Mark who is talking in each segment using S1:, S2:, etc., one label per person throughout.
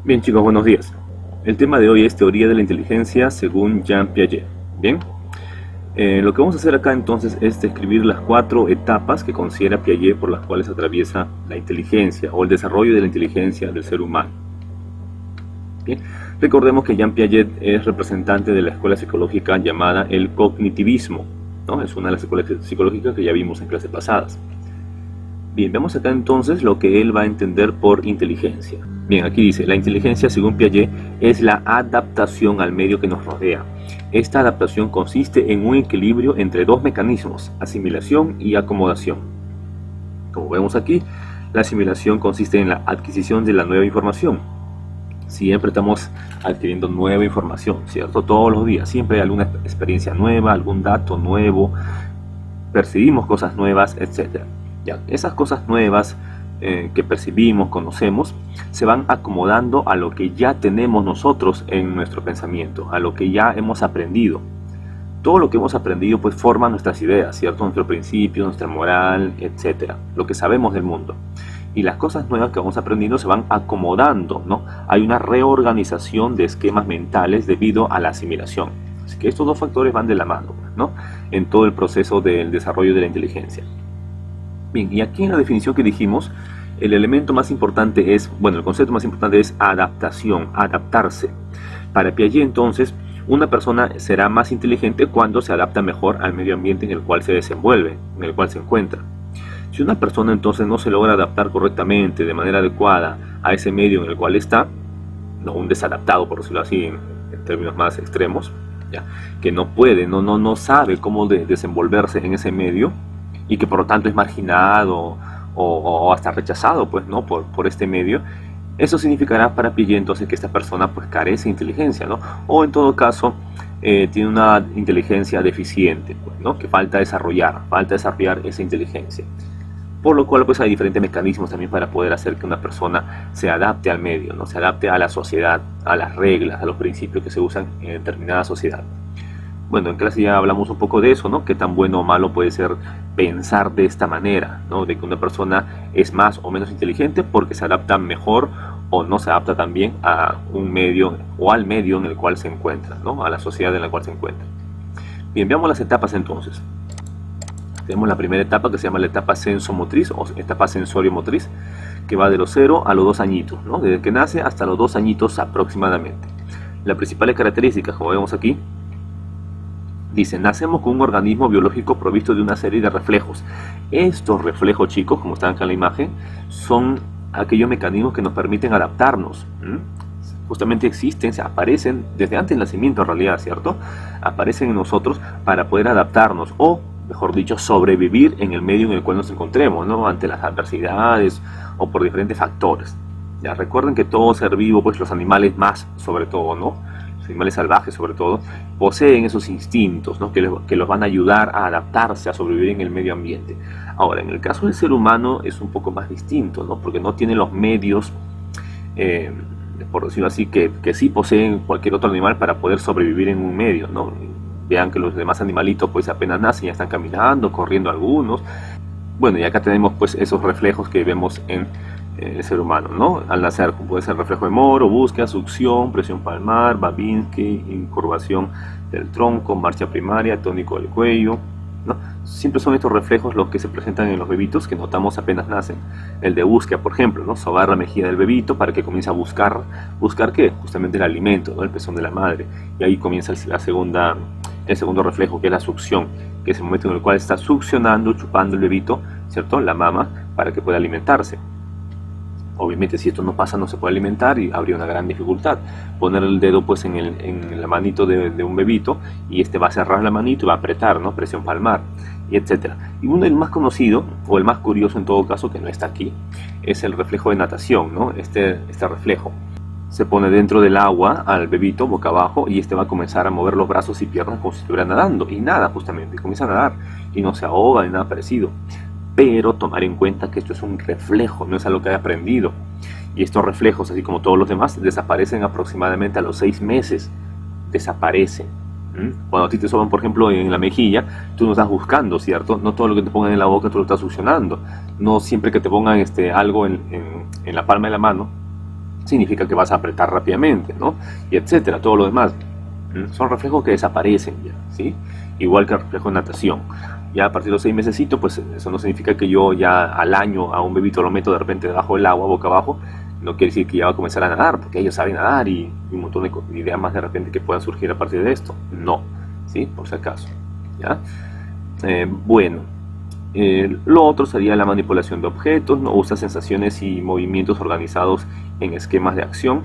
S1: Bien chicos, buenos días. El tema de hoy es teoría de la inteligencia según Jean Piaget. Bien, lo que vamos a hacer acá entonces es describir las 4 etapas que considera Piaget por las cuales atraviesa la inteligencia o el desarrollo de la inteligencia del ser humano. Bien, recordemos que Jean Piaget es representante de la escuela psicológica llamada el cognitivismo, ¿no? Es una de las escuelas psicológicas que ya vimos en clases pasadas. Bien, vemos acá entonces lo que él va a entender por inteligencia. Bien, aquí dice, la inteligencia según Piaget es la adaptación al medio que nos rodea. Esta adaptación consiste en un equilibrio entre dos mecanismos, asimilación y acomodación. Como vemos aquí, la asimilación consiste en la adquisición de la nueva información. Siempre estamos adquiriendo nueva información, ¿cierto? Todos los días, siempre hay alguna experiencia nueva, algún dato nuevo, percibimos cosas nuevas, etc. Ya, esas cosas nuevas que percibimos, conocemos, se van acomodando a lo que ya tenemos nosotros en nuestro pensamiento, a lo que ya hemos aprendido. Todo lo que hemos aprendido pues forma nuestras ideas, ¿cierto? Nuestro principio, nuestra moral, etc. Lo que sabemos del mundo. Y las cosas nuevas que vamos aprendiendo se van acomodando, ¿no? Hay una reorganización de esquemas mentales debido a la asimilación. Así que estos dos factores van de la mano, ¿no? En todo el proceso del desarrollo de la inteligencia. Bien, y aquí en la definición que dijimos, el elemento más importante es, bueno, el concepto más importante es adaptación, adaptarse. Para Piaget entonces, una persona será más inteligente cuando se adapta mejor al medio ambiente en el cual se desenvuelve, en el cual se encuentra. Si una persona entonces no se logra adaptar correctamente, de manera adecuada, a ese medio en el cual está, no, un desadaptado por decirlo así en términos más extremos, ¿ya? Que no puede, no sabe cómo desenvolverse en ese medio y que por lo tanto es marginado o hasta rechazado pues, ¿no? por este medio, eso significará para Piaget entonces que esta persona pues carece de inteligencia, ¿no? O en todo caso tiene una inteligencia deficiente, pues, ¿no? Que falta desarrollar esa inteligencia. Por lo cual pues hay diferentes mecanismos también para poder hacer que una persona se adapte al medio, ¿no? Se adapte a la sociedad, a las reglas, a los principios que se usan en determinada sociedad. Bueno, en clase ya hablamos un poco de eso, ¿no? Qué tan bueno o malo puede ser pensar de esta manera, ¿no? De que una persona es más o menos inteligente porque se adapta mejor o no se adapta también a un medio o al medio en el cual se encuentra, ¿no? A la sociedad en la cual se encuentra. Bien, veamos las etapas entonces. Tenemos la primera etapa que se llama la etapa sensomotriz o etapa sensorio-motriz, que va de los 0 a los 2 añitos, ¿no? Desde que nace hasta los 2 añitos aproximadamente. Las principales características, como vemos aquí, dice, nacemos con un organismo biológico provisto de una serie de reflejos. Estos reflejos, chicos, como están acá en la imagen, son aquellos mecanismos que nos permiten adaptarnos. Justamente existen, aparecen desde antes del nacimiento en realidad, ¿cierto? Aparecen en nosotros para poder adaptarnos o, mejor dicho, sobrevivir en el medio en el cual nos encontremos, ¿no? Ante las adversidades o por diferentes factores. Ya recuerden que todo ser vivo, pues los animales más sobre todo, ¿no? Los animales salvajes sobre todo, poseen esos instintos, ¿no? que los van a ayudar a adaptarse, a sobrevivir en el medio ambiente. Ahora, en el caso del ser humano es un poco más distinto, ¿no? Porque no tiene los medios, por decirlo así, que sí poseen cualquier otro animal para poder sobrevivir en un medio, ¿no? Vean que los demás animalitos pues apenas nacen, ya están caminando, corriendo algunos. Bueno, y acá tenemos pues esos reflejos que vemos en el ser humano, ¿no? Al nacer puede ser reflejo de Moro, búsqueda, succión, presión palmar, Babinski, incurvación del tronco, marcha primaria, tónico del cuello, ¿no? Siempre son estos reflejos los que se presentan en los bebitos que notamos apenas nacen. El de búsqueda, por ejemplo, ¿no? Sobar la mejilla del bebito para que comience a buscar ¿qué? Justamente el alimento, ¿no? El pezón de la madre. Y ahí comienza el segundo reflejo, que es la succión, que es el momento en el cual está succionando, chupando el bebito, ¿cierto? La mama, para que pueda alimentarse. Obviamente si esto no pasa no se puede alimentar y habría una gran dificultad. Poner el dedo pues en la manito de un bebito y este va a cerrar la manito y va a apretar, ¿no? Presión palmar, y etcétera. Y uno, el más conocido o el más curioso en todo caso, que no está aquí, es el reflejo de natación, ¿no? Este reflejo se pone dentro del agua al bebito boca abajo y este va a comenzar a mover los brazos y piernas como si estuviera nadando y nada justamente, comienza a nadar y no se ahoga ni nada parecido. Pero tomar en cuenta que esto es un reflejo, no es algo que haya aprendido. Y estos reflejos, así como todos los demás, desaparecen aproximadamente a los 6 meses. Desaparecen. Cuando a ti te soban, por ejemplo, en la mejilla, tú no estás buscando, ¿cierto? No todo lo que te pongan en la boca tú lo estás succionando. No siempre que te pongan algo en la palma de la mano, significa que vas a apretar rápidamente, ¿no? Y etcétera, todo lo demás. Son reflejos que desaparecen ya, ¿sí? Igual que el reflejo de natación. Ya a partir de los 6 mesecitos, pues eso no significa que yo ya al año a un bebito lo meto de repente debajo del agua, boca abajo. No quiere decir que ya va a comenzar a nadar, porque ellos saben nadar y un montón de ideas más de repente que puedan surgir a partir de esto. No, ¿sí? Por si acaso, ¿ya? Bueno, lo otro sería la manipulación de objetos, ¿no? Usa sensaciones y movimientos organizados en esquemas de acción.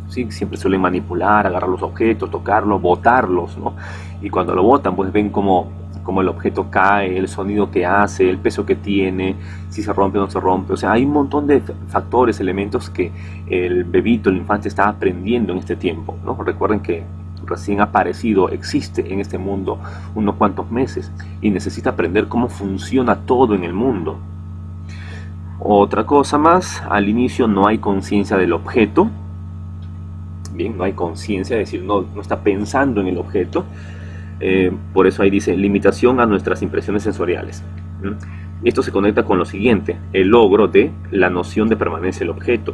S1: ¿Sí? Siempre suelen manipular, agarrar los objetos, tocarlos, botarlos, ¿no? Y cuando lo botan, pues ven cómo el objeto cae, el sonido que hace, el peso que tiene, si se rompe o no se rompe. O sea, hay un montón de factores, elementos que el bebito, el infante está aprendiendo en este tiempo, ¿no? Recuerden que recién aparecido, existe en este mundo unos cuantos meses y necesita aprender cómo funciona todo en el mundo. Otra cosa más, al inicio no hay conciencia del objeto. Bien, no hay conciencia, es decir, no está pensando en el objeto. Por eso ahí dice limitación a nuestras impresiones sensoriales. Esto se conecta con lo siguiente, el logro de la noción de permanencia del objeto,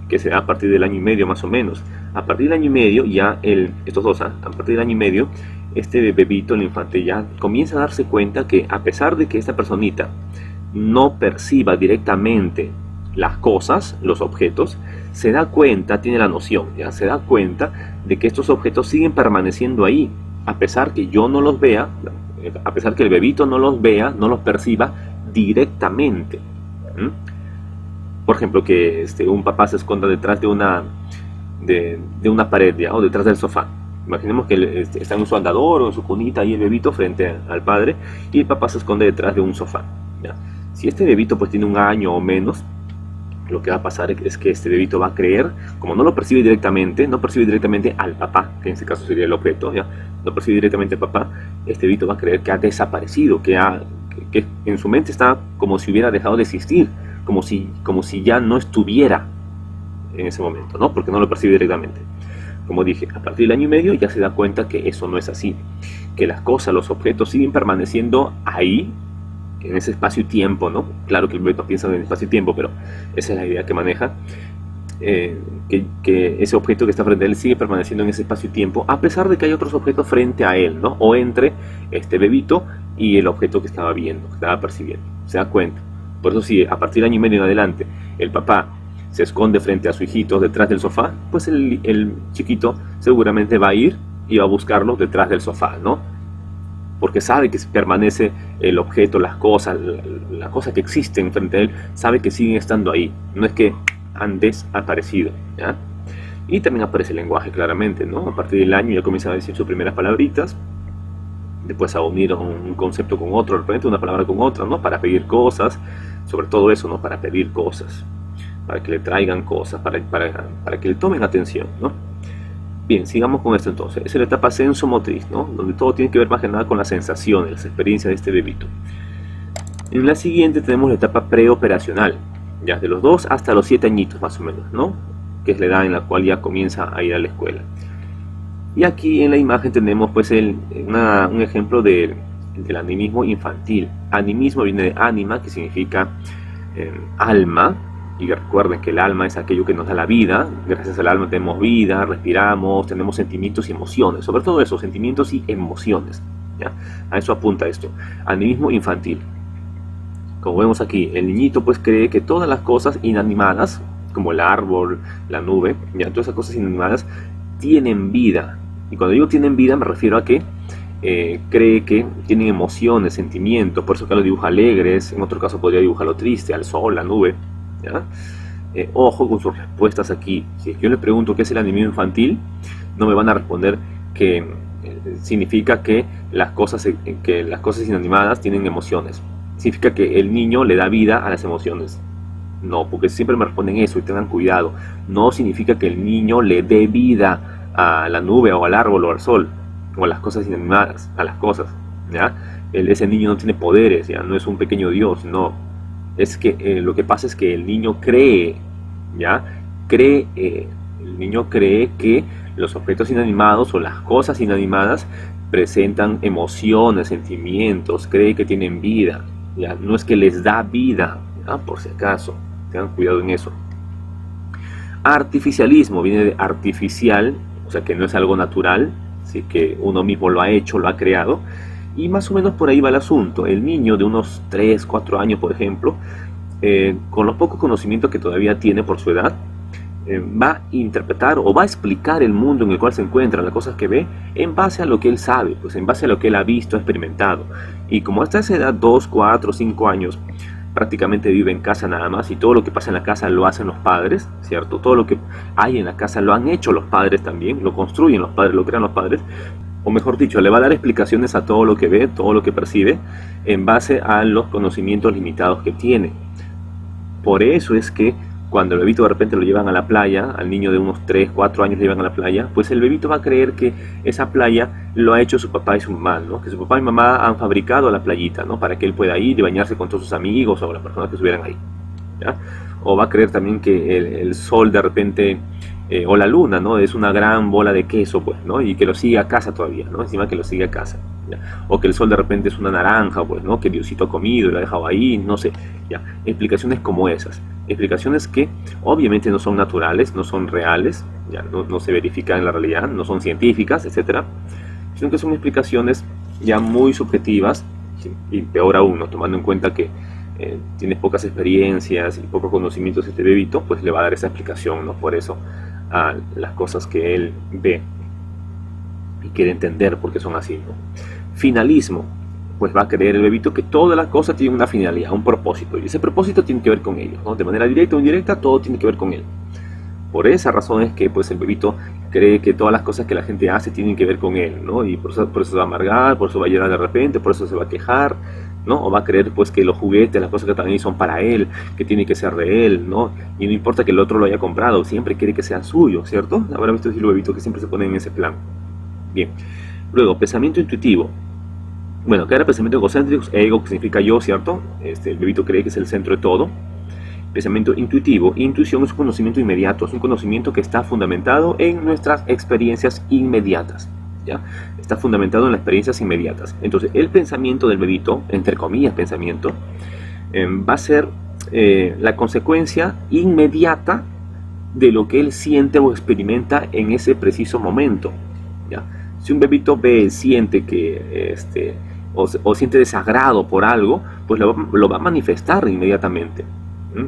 S1: que se da a partir del año y medio más o menos. A partir del año y medio, ya a partir del año y medio, este bebito, el infante, ya comienza a darse cuenta que a pesar de que esta personita no perciba directamente las cosas, los objetos, se da cuenta, tiene la noción, ya se da cuenta de que estos objetos siguen permaneciendo ahí, a pesar que yo no los vea, a pesar que el bebito no los vea, no los perciba directamente. Por ejemplo, que un papá se esconda detrás de una pared, ¿ya? O detrás del sofá. Imaginemos que está en su andador o en su cunita ahí el bebito frente al padre y el papá se esconde detrás de un sofá, ¿ya? Si este bebito pues tiene un año o menos, lo que va a pasar es que este bebito va a creer, como no lo percibe directamente, no percibe directamente al papá, que en este caso sería el objeto, ¿ya? No percibe directamente al papá, este bebito va a creer que ha desaparecido, que en su mente está como si hubiera dejado de existir, como si ya no estuviera en ese momento, ¿no? Porque no lo percibe directamente. Como dije, a partir del año y medio ya se da cuenta que eso no es así, que las cosas, los objetos siguen permaneciendo ahí, en ese espacio y tiempo, ¿no? Claro que el bebé piensa en el espacio y tiempo, pero esa es la idea que maneja, que ese objeto que está frente a él sigue permaneciendo en ese espacio y tiempo, a pesar de que hay otros objetos frente a él, ¿no? O entre este bebito y el objeto que estaba viendo, que estaba percibiendo, se da cuenta. Por eso si a partir del año y medio en adelante el papá se esconde frente a su hijito detrás del sofá, pues el chiquito seguramente va a ir y va a buscarlo detrás del sofá, ¿no? Porque sabe que permanece el objeto, las cosas que existen frente a él, sabe que siguen estando ahí, no es que han desaparecido, ¿ya? Y también aparece el lenguaje claramente, ¿no? A partir del año ya comienza a decir sus primeras palabritas, después a unir un concepto con otro, de repente una palabra con otra, ¿no? Para pedir cosas, sobre todo eso, ¿no? Para pedir cosas, para que le traigan cosas, para que le tomen atención, ¿no? Bien, sigamos con esto entonces. Es la etapa sensomotriz, ¿no? Donde todo tiene que ver más que nada con las sensaciones, las experiencias de este bebito. En la siguiente tenemos la etapa preoperacional, ya de los 2 hasta los 7 añitos más o menos, ¿no? Que es la edad en la cual ya comienza a ir a la escuela. Y aquí en la imagen tenemos pues un ejemplo del animismo infantil. Animismo viene de anima, que significa alma. Y recuerden que el alma es aquello que nos da la vida. Gracias al alma tenemos vida, respiramos, tenemos sentimientos y emociones. Sobre todo eso, sentimientos y emociones, ¿ya? A eso apunta esto. Animismo infantil. Como vemos aquí, el niñito pues cree que todas las cosas inanimadas, como el árbol, la nube, ¿ya? Todas esas cosas inanimadas tienen vida. Y cuando digo tienen vida me refiero a que cree que tienen emociones, sentimientos. Por eso que lo dibuja alegres. En otro caso podría dibujarlo triste, al sol, la nube, ¿ya? Ojo con sus respuestas aquí. Si yo les pregunto qué es el animismo infantil, no me van a responder que significa que las cosas inanimadas tienen emociones. Significa que el niño le da vida a las emociones. No, porque siempre me responden eso y tengan cuidado. No significa que el niño le dé vida a la nube o al árbol o al sol o a las cosas inanimadas, a las cosas, ¿ya? Ese niño no tiene poderes, ¿ya? No es un pequeño Dios, no. Es que lo que pasa es que el niño cree, ¿ya? El niño cree que los objetos inanimados o las cosas inanimadas presentan emociones, sentimientos, cree que tienen vida, ¿ya? No es que les da vida, ¿ya? Por si acaso, tengan cuidado en eso. Artificialismo viene de artificial, o sea que no es algo natural, así que uno mismo lo ha hecho, lo ha creado. Y más o menos por ahí va el asunto. El niño de unos 3, 4 años, por ejemplo, con los pocos conocimientos que todavía tiene por su edad, va a interpretar o va a explicar el mundo en el cual se encuentra, las cosas que ve, en base a lo que él sabe, pues en base a lo que él ha visto, ha experimentado. Y como hasta esa edad, 2, 4, 5 años, prácticamente vive en casa nada más, y todo lo que pasa en la casa lo hacen los padres, ¿cierto? Todo lo que hay en la casa lo han hecho los padres también, lo construyen los padres, lo crean los padres, o mejor dicho, le va a dar explicaciones a todo lo que ve, todo lo que percibe, en base a los conocimientos limitados que tiene. Por eso es que cuando el bebito de repente lo llevan a la playa, al niño de unos 3, 4 años lo llevan a la playa, pues el bebito va a creer que esa playa lo ha hecho su papá y su mamá, ¿no? Que su papá y mamá han fabricado la playita, ¿no? Para que él pueda ir y bañarse con todos sus amigos o las personas que estuvieran ahí, ¿ya? O va a creer también que el sol de repente, o la luna, ¿no? Es una gran bola de queso, pues, ¿no? Y que lo sigue a casa todavía, ¿no? Encima que lo sigue a casa, ¿ya? O que el sol de repente es una naranja, pues, ¿no? Que Diosito ha comido y lo ha dejado ahí, no sé, ¿ya? Explicaciones como esas. Explicaciones que obviamente no son naturales, no son reales, ya no se verifican en la realidad, no son científicas, etcétera, sino que son explicaciones ya muy subjetivas, y peor aún, ¿no? Tomando en cuenta que tiene pocas experiencias y pocos conocimientos este bebito, pues le va a dar esa explicación, ¿no? Por eso a las cosas que él ve y quiere entender por qué son así, ¿no? Finalismo. Pues va a creer el bebito que todas las cosas tienen una finalidad, un propósito, y ese propósito tiene que ver con ellos, ¿no? De manera directa o indirecta, todo tiene que ver con él. Por esa razón es que pues el bebito cree que todas las cosas que la gente hace tienen que ver con él, ¿no? Y por eso se va a amargar, por eso va a llorar de repente, por eso se va a quejar, ¿no? O va a creer pues que los juguetes, las cosas que también son para él, que tiene que ser de él, ¿no? Y no importa que el otro lo haya comprado, siempre quiere que sea suyo, ¿cierto? Habrá visto el bebito que siempre se pone en ese plan. Bien. Luego, pensamiento intuitivo. Bueno, que era pensamiento egocéntrico, ego que significa yo, ¿cierto? El bebito cree que es el centro de todo. Pensamiento intuitivo. Intuición es un conocimiento inmediato, es un conocimiento que está fundamentado en nuestras experiencias inmediatas, ¿ya? Está fundamentado en las experiencias inmediatas. Entonces, el pensamiento del bebito, entre comillas pensamiento, va a ser la consecuencia inmediata de lo que él siente o experimenta en ese preciso momento, ¿ya? Si un bebito ve, siente que o siente desagrado por algo, pues lo va a manifestar inmediatamente.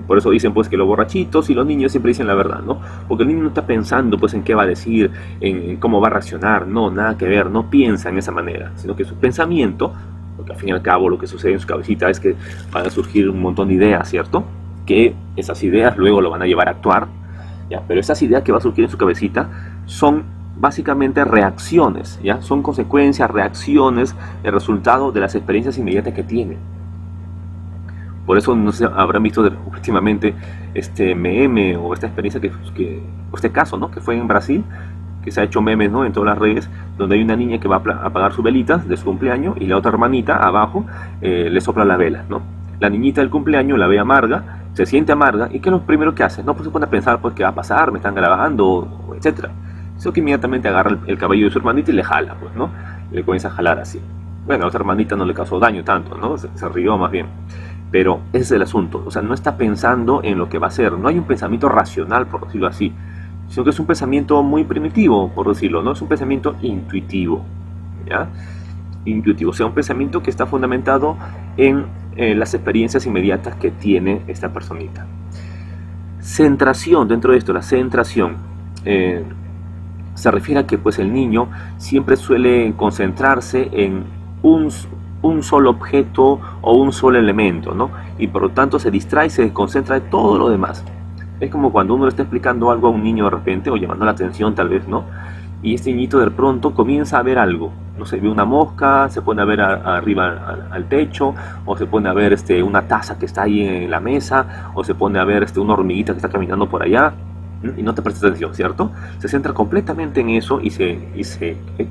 S1: Por eso dicen pues que los borrachitos y los niños siempre dicen la verdad, ¿no? Porque el niño no está pensando pues en qué va a decir, en cómo va a reaccionar, no, nada que ver, no piensa en esa manera, sino que su pensamiento, porque al fin y al cabo lo que sucede en su cabecita es que van a surgir un montón de ideas, ¿cierto? Que esas ideas luego lo van a llevar a actuar, ¿ya? Pero esas ideas que va a surgir en su cabecita son básicamente reacciones, ¿ya? Son consecuencias, reacciones, el resultado de las experiencias inmediatas que tiene. Por eso no sé, habrán visto últimamente este meme o esta experiencia o este caso, ¿no? Que fue en Brasil, que se ha hecho memes, ¿no? En todas las redes, donde hay una niña que va a apagar sus velitas de su cumpleaños y la otra hermanita abajo le sopla la vela, ¿no? La niñita del cumpleaños la ve amarga, se siente amarga, y ¿qué es lo primero que hace? No, pues se pone a pensar, pues, ¿qué va a pasar? Me están grabando, etcétera. Eso que inmediatamente agarra el cabello de su hermanita y le jala, pues, ¿no? Le comienza a jalar así. Bueno, a otra hermanita no le causó daño tanto, ¿no? Se rió más bien. Pero ese es el asunto, o sea, no está pensando en lo que va a hacer, no hay un pensamiento racional, por decirlo así, sino que es un pensamiento muy primitivo, por decirlo, ¿no? Es un pensamiento intuitivo, ¿ya? Intuitivo, o sea, un pensamiento que está fundamentado en las experiencias inmediatas que tiene esta personita. Centración, dentro de esto, la centración, se refiere a que pues el niño siempre suele concentrarse en un solo objeto o un solo elemento, ¿no? Y por lo tanto se distrae y se desconcentra de todo lo demás. Es como cuando uno le está explicando algo a un niño de repente, o llamando la atención tal vez, ¿no? Y este niñito de pronto comienza a ver algo. No sé, ve una mosca, se pone a ver arriba al techo, o se pone a ver una taza que está ahí en la mesa, o se pone a ver una hormiguita que está caminando por allá, y no te prestas atención, ¿cierto? Se centra completamente en eso y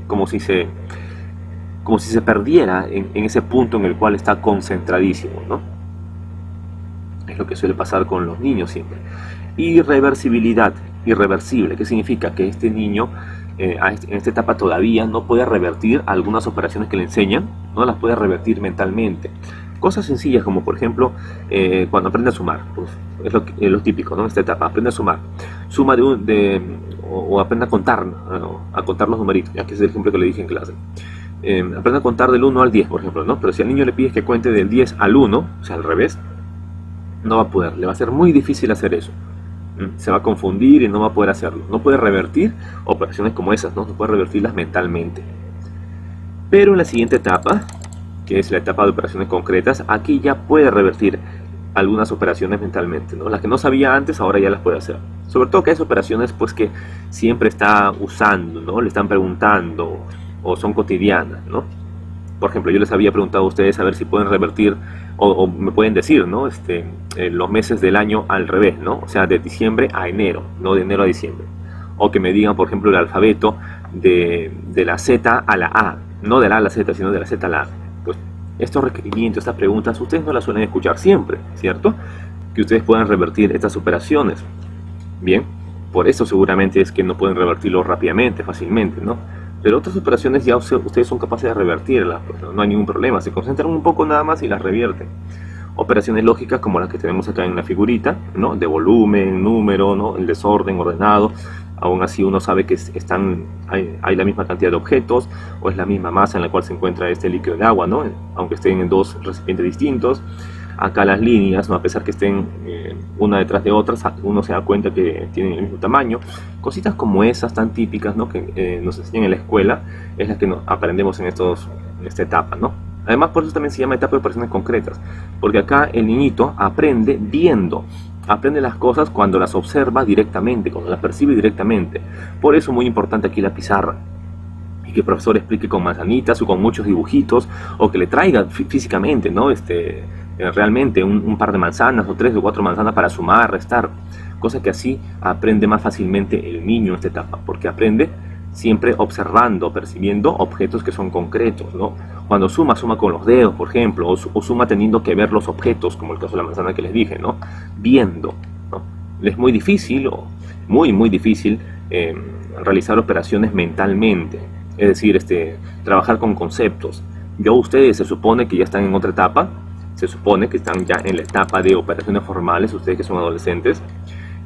S1: como si se perdiera en ese punto en el cual está concentradísimo, ¿no? Es lo que suele pasar con los niños siempre. Irreversibilidad, irreversible, ¿qué significa? Que este niño en esta etapa todavía no puede revertir algunas operaciones que le enseñan, no las puede revertir mentalmente. Cosas sencillas como por ejemplo cuando aprende a sumar, pues, es lo típico, ¿no? Esta etapa, aprende a sumar, suma o aprende a contar, ¿no? A contar los numeritos, ya que es el ejemplo que le dije en clase. Aprende a contar del 1 al 10, por ejemplo, ¿no? Pero si al niño le pides que cuente del 10 al 1, o sea, al revés, no va a poder, le va a ser muy difícil hacer eso. Se va a confundir y no va a poder hacerlo. No puede revertir operaciones como esas, ¿no? No puede revertirlas mentalmente. Pero en la siguiente etapa, que es la etapa de operaciones concretas, aquí ya puede revertir algunas operaciones mentalmente, ¿no? Las que no sabía antes, ahora ya las puede hacer. Sobre todo que hay operaciones pues que siempre está usando, ¿no? Le están preguntando o son cotidianas, ¿no? Por ejemplo, yo les había preguntado a ustedes a ver si pueden revertir o me pueden decir, ¿no? Los meses del año al revés, ¿no? O sea, de diciembre a enero, no de enero a diciembre. O que me digan, por ejemplo, el alfabeto de la Z a la A, no de la A a la Z, sino de la Z a la A. Pues estos requerimientos, estas preguntas, ustedes no las suelen escuchar siempre, ¿cierto? Que ustedes puedan revertir estas operaciones. Bien, por eso seguramente es que no pueden revertirlo rápidamente, fácilmente, ¿no? Pero otras operaciones ya ustedes son capaces de revertirlas, pues no hay ningún problema, se concentran un poco nada más y las revierten. Operaciones lógicas como las que tenemos acá en la figurita, ¿no? De volumen, número, ¿no? El desorden ordenado, aún así uno sabe que hay la misma cantidad de objetos o es la misma masa en la cual se encuentra este líquido de agua, ¿no? Aunque estén en dos recipientes distintos. Acá las líneas, ¿no? A pesar que estén una detrás de otras, uno se da cuenta que tienen el mismo tamaño. Cositas como esas tan típicas, ¿no? Que nos enseñan en la escuela, es las que aprendemos en esta etapa, ¿no? Además, por eso también se llama etapa de operaciones concretas, porque acá el niñito aprende viendo, aprende las cosas cuando las observa directamente, cuando las percibe directamente. Por eso muy importante aquí la pizarra, y que el profesor explique con manzanitas o con muchos dibujitos, o que le traiga físicamente, ¿no? Realmente un par de manzanas o 3 o 4 manzanas para sumar, restar, cosa que así aprende más fácilmente el niño en esta etapa, porque aprende siempre observando, percibiendo objetos que son concretos, ¿no? Cuando suma con los dedos, por ejemplo, o suma teniendo que ver los objetos, como el caso de la manzana que les dije, ¿no? Viendo, ¿no? Es muy difícil, o muy difícil, realizar operaciones mentalmente, es decir, trabajar con conceptos. Ustedes se supone que ya están en otra etapa, se supone que están ya en la etapa de operaciones formales, ustedes que son adolescentes,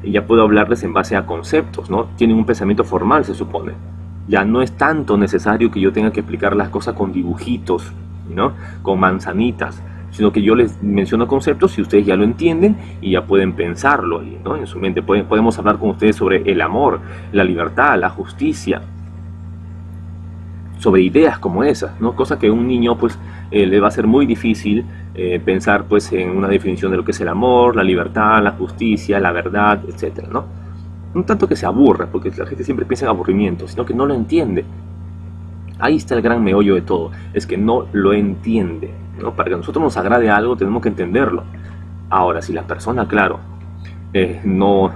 S1: y ya puedo hablarles en base a conceptos, ¿no? Tienen un pensamiento formal, se supone. Ya no es tanto necesario que yo tenga que explicar las cosas con dibujitos, ¿no? Con manzanitas, sino que yo les menciono conceptos y ustedes ya lo entienden y ya pueden pensarlo, ¿no? En su mente podemos hablar con ustedes sobre el amor, la libertad, la justicia, sobre ideas como esas, ¿no? Cosa que a un niño pues le va a ser muy difícil pensar pues en una definición de lo que es el amor, la libertad, la justicia, la verdad, etcétera, ¿no? No tanto que se aburra, porque la gente siempre piensa en aburrimiento, sino que no lo entiende. Ahí está el gran meollo de todo, es que no lo entiende, ¿no? Para que a nosotros nos agrade algo tenemos que entenderlo. Ahora, si la persona, claro, no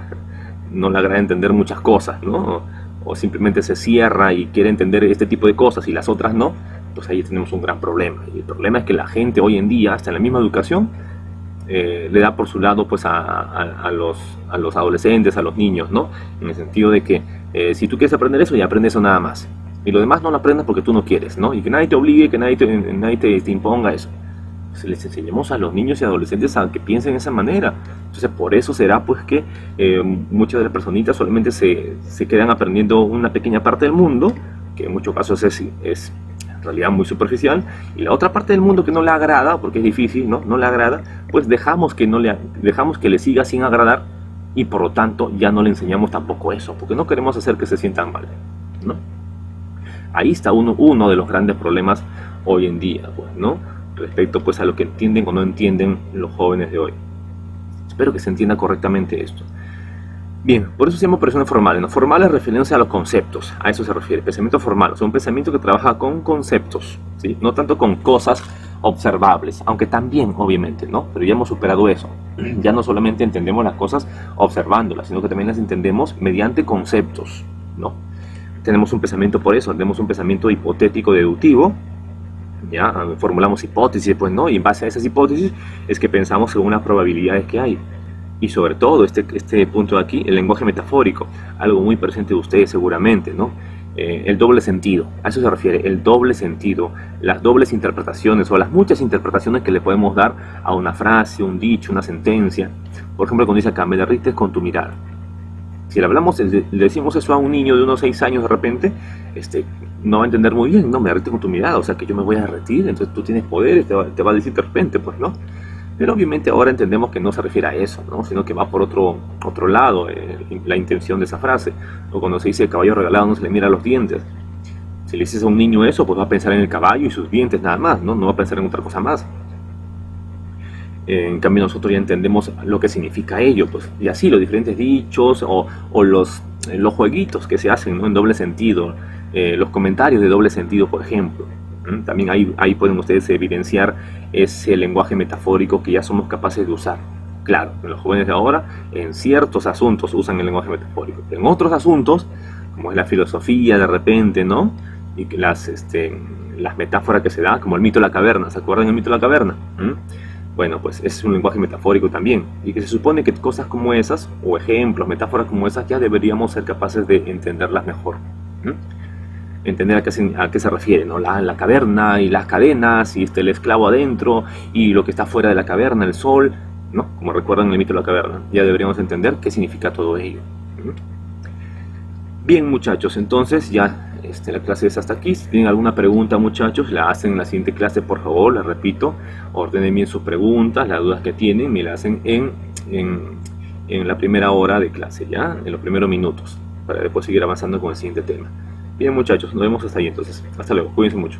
S1: le agrada entender muchas cosas, ¿no? O simplemente se cierra y quiere entender este tipo de cosas y las otras no, pues ahí tenemos un gran problema. Y el problema es que la gente hoy en día, hasta en la misma educación, le da por su lado pues a los adolescentes, a los niños, ¿no? En el sentido de que si tú quieres aprender eso, ya aprende eso nada más. Y lo demás no lo aprendas porque tú no quieres, ¿no? Y que nadie te obligue, que nadie te imponga eso. Pues les enseñemos a los niños y adolescentes a que piensen de esa manera. Entonces por eso será pues que muchas de las personitas solamente se quedan aprendiendo una pequeña parte del mundo, que en muchos casos es en realidad muy superficial, y la otra parte del mundo que no le agrada, porque es difícil, no le agrada, pues dejamos que le siga sin agradar, y por lo tanto ya no le enseñamos tampoco eso, porque no queremos hacer que se sientan mal, ¿no? Ahí está uno de los grandes problemas hoy en día, pues, ¿no? Respecto pues a lo que entienden o no entienden los jóvenes de hoy. Espero que se entienda correctamente esto. Bien, por eso se llama operaciones formales, ¿no? Formales referencia a los conceptos, a eso se refiere, pensamiento formal, o sea, un pensamiento que trabaja con conceptos, ¿sí? No tanto con cosas observables, aunque también, obviamente, ¿no? Pero ya hemos superado eso. Ya no solamente entendemos las cosas observándolas, sino que también las entendemos mediante conceptos, ¿no? Tenemos un pensamiento por eso, tenemos un pensamiento hipotético deductivo, ya formulamos hipótesis, pues, ¿no? Y en base a esas hipótesis es que pensamos según las probabilidades que hay. Y sobre todo este punto de aquí, el lenguaje metafórico, algo muy presente de ustedes seguramente, ¿no? el doble sentido, a eso se refiere, el doble sentido, las dobles interpretaciones o las muchas interpretaciones que le podemos dar a una frase, un dicho, una sentencia. Por ejemplo, cuando dice acá, me derrites con tu mirada. Si le hablamos, le decimos eso a un niño de unos 6 años de repente, no va a entender muy bien, no, me derrites con tu mirada, o sea que yo me voy a derretir, entonces tú tienes poderes, te va a decir de repente, pues, ¿no? Pero obviamente ahora entendemos que no se refiere a eso, ¿no? Sino que va por otro lado la intención de esa frase. O cuando se dice caballo regalado no se le mira los dientes. Si le dices a un niño eso, pues va a pensar en el caballo y sus dientes nada más, ¿no? No va a pensar en otra cosa más. En cambio nosotros ya entendemos lo que significa ello, pues, y así los diferentes dichos o los jueguitos que se hacen, ¿no? En doble sentido, los comentarios de doble sentido, por ejemplo. También ahí pueden ustedes evidenciar ese lenguaje metafórico que ya somos capaces de usar. Claro, los jóvenes de ahora en ciertos asuntos usan el lenguaje metafórico, en otros asuntos, como es la filosofía de repente, ¿no? Y que las metáforas que se da, como el mito de la caverna, ¿se acuerdan del mito de la caverna? Bueno, pues es un lenguaje metafórico también, y que se supone que cosas como esas, o ejemplos, metáforas como esas, ya deberíamos ser capaces de entenderlas mejor. Entender a qué se refiere, ¿no? La caverna y las cadenas, y el esclavo adentro, y lo que está fuera de la caverna, el sol, ¿no? Como recuerdan el mito de la caverna, ya deberíamos entender qué significa todo ello. Bien, muchachos, entonces ya la clase es hasta aquí. Si tienen alguna pregunta, muchachos, la hacen en la siguiente clase, por favor, la repito. Ordenen bien sus preguntas, las dudas que tienen, me las hacen en la primera hora de clase, ¿ya? En los primeros minutos, para después seguir avanzando con el siguiente tema. Bien, muchachos, nos vemos hasta ahí entonces. Hasta luego, cuídense mucho.